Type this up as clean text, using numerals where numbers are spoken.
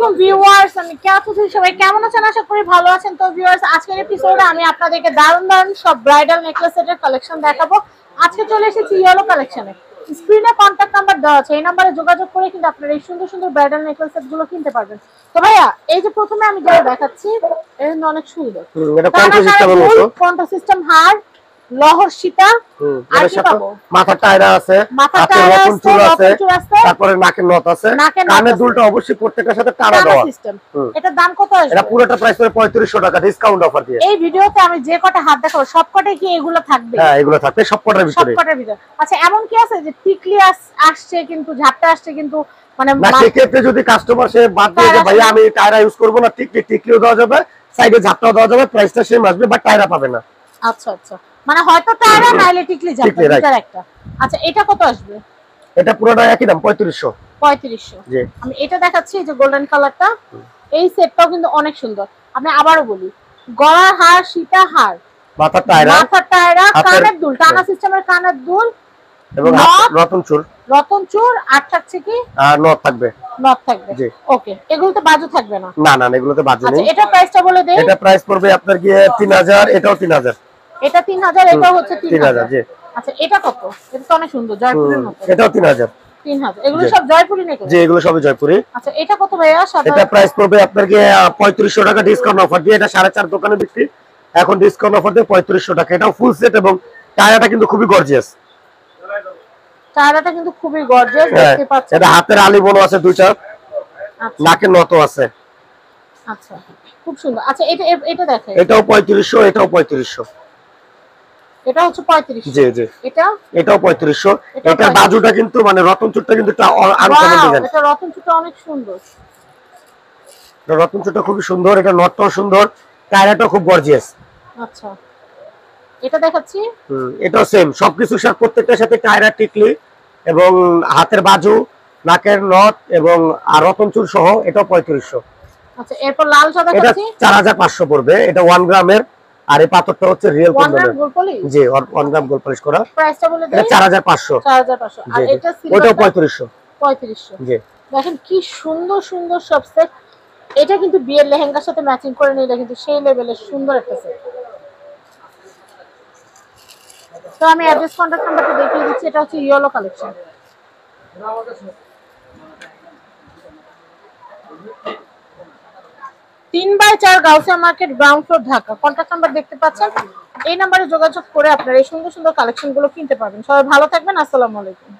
আলাইকুম ভিউয়ার্স, আমি কেয়া চৌধুরী। সবাই কেমন আছেন? আশা করি ভালো আছেন। তো ভিউয়ার্স, আজকের এপিসোডে আমি আপনাদেরকে দারুণ দারুণ সব ব্রাইডাল নেকলেস সেটের কালেকশন দেখাবো। আজকে চলে এসেছি ইয়েলো কালেকশনে। স্ক্রিনে কন্ট্যাক্ট নাম্বার দেওয়া আছে, এই নাম্বারে যোগাযোগ করে কিন্তু আপনারা এই সুন্দর সুন্দর ব্রাইডাল নেকলেস সেট গুলো কিনতে পারবেন। তো ভাইয়া, এই যে প্রথমে আমি যেটা দেখাচ্ছি, এটা কিন্তু অনেক সুন্দর। এটা কন্ট্রোল সিস্টেমের মতো, কন্ট্রোল সিস্টেম হার, লহর সীতা, আর কি পাবো? মাথার টায়রা আছে, হাতে রতন চূড় আছে, তারপরে নাকের নথ আছে, কানের দুলটা অবশ্যই প্রত্যেকটার সাথে টানা দেওয়া সিস্টেম। এটার দাম কত আসবে? এটা পুরোটা প্রাইস পড়ে 3500 টাকা ডিসকাউন্ট অফার দিয়ে। এই ভিডিওতে আমি যে কটা হাত দেখাবো সবকটাই কি এগুলো থাকবে? হ্যাঁ, এগুলো থাকবে সবকটার ভিতরে। সবকটার ভিতরে। আচ্ছা, এমন কি আছে যে টিকলি আসছে কিন্তু ঝাপটা আসছে কিন্তু মানে না, সেক্ষেত্রে যদি কাস্টমার সে বাদ দিয়ে যে ভাই আমি টায়রা ইউজ করব না, টিকলিও দেওয়া যাবে, সাইডে ঝাপটাও দেওয়া যাবে, প্রাইসটা সেম আসবে, বাট টায়রা পাবে না। আচ্ছা আচ্ছা, মানে হয়তো টায়রা নাইলে টিকলি ঝাপটা এটার একটা। আচ্ছা, এটা কত আসবে? এটা পুরোটা একই দাম 3500। 3500। জি, আমি এটা দেখাচ্ছি, যে গোল্ডেন কালারটা। এই সেটটাও কিন্তু অনেক সুন্দর। আমি আবারও বলি, গলার হার, সীতা হার, মাথার টায়রা, কানের দুল, টানা সিস্টেমের কানের দুল এবং রতন চূড়। রতন চূড় আর থাকছে কি? আর নথ থাকবে। নথ থাকবে। জি, ওকে। এগুলোতে বাজু থাকবে না? না না, এগুলোতে বাজু নেই। আচ্ছা, এটা প্রাইসটা বলে দেই। এটা প্রাইস পড়বে আপনার গিয়ে 3000, এটাও 3000। এটা 3000, এটাও হচ্ছে 3000। জি। আচ্ছা, এটা কত? এটা তো অনেক সুন্দর, জয়পুরের মতো। এটাও 3000। 3000। এগুলো সব জয়পুরি নেকলেস? জি, এগুলো সবই জয়পুরি। আচ্ছা, এটা কত ভাইয়া? এটা প্রাইস পড়বে আপনার গিয়ে 3500 টাকা ডিসকাউন্ট অফার দিয়ে। এটা 4.5 দোকানে বিক্রি, এখন ডিসকাউন্ট অফার দিয়ে 3500 টাকা। এটাও ফুল সেট এবং টায়ারটা কিন্তু খুবই গর্জিয়াস। টায়ারটা কিন্তু খুবই গর্জিয়াস, দেখতে পাচ্ছেন। এটা হাতের আলি বোনো আছে দুইটা, নাকের নথও আছে। আচ্ছা, খুব সুন্দর। আচ্ছা, এটা দেখেন। এটাও 3500, এটাও 3500। এটা হচ্ছে 3500। জি জি। এটাও 3500। এটার বাজুটা কিন্তু মানে রতন চূড়টা কিন্তু একটা আনকমন ডিজাইন। এটা রতন চূড়টা অনেক সুন্দর। এটা রতন চূড়টা খুব সুন্দর, এটা নটটাও সুন্দর, টায়ারটাও খুব গর্জিয়াস। আচ্ছা, এটা দেখাচ্ছি। এটাও সেম, সবকিছুর সাথে প্রত্যেকটার সাথে টায়রা, টিকলি এবং হাতের বাজু, নাকের নথ এবং রতন চূড় সহ, এটাও 3500। আচ্ছা, এরপর লালটা দেখাচ্ছি। এটা 4500 পড়বে। এটা 1 গ্রামের, আর এই পাথরটা হচ্ছে রিয়েল কুন্দনের। জি, 1 গ্রাম গোল্ড পলিশ করা। প্রাইসটা বলে দেই। এটা 4500। 4500। আর এটা সিলভার, ওটাও 3500। 3500। জি, দেখেন কি সুন্দর সুন্দর সব সেট। এটা কিন্তু বিয়ের লেহেঙ্গার সাথে ম্যাচিং করে নিলে কিন্তু সেই লেভেলের সুন্দর একটা সেট। তো আমি অ্যাড্রেস কন্টাক্ট নাম্বারটা দেখিয়ে দিচ্ছি। এটা হচ্ছে yellow collection. 3/4 Gausia market, ground floor, Dhaka. Contact number দেখতে পাচ্ছেন। এই নাম্বারে যোগাযোগ করে আপনারা এই সুন্দর সুন্দর কালেকশন গুলো কিনতে পারবেন। সবাই ভালো থাকবেন। আসসালামু আলাইকুম।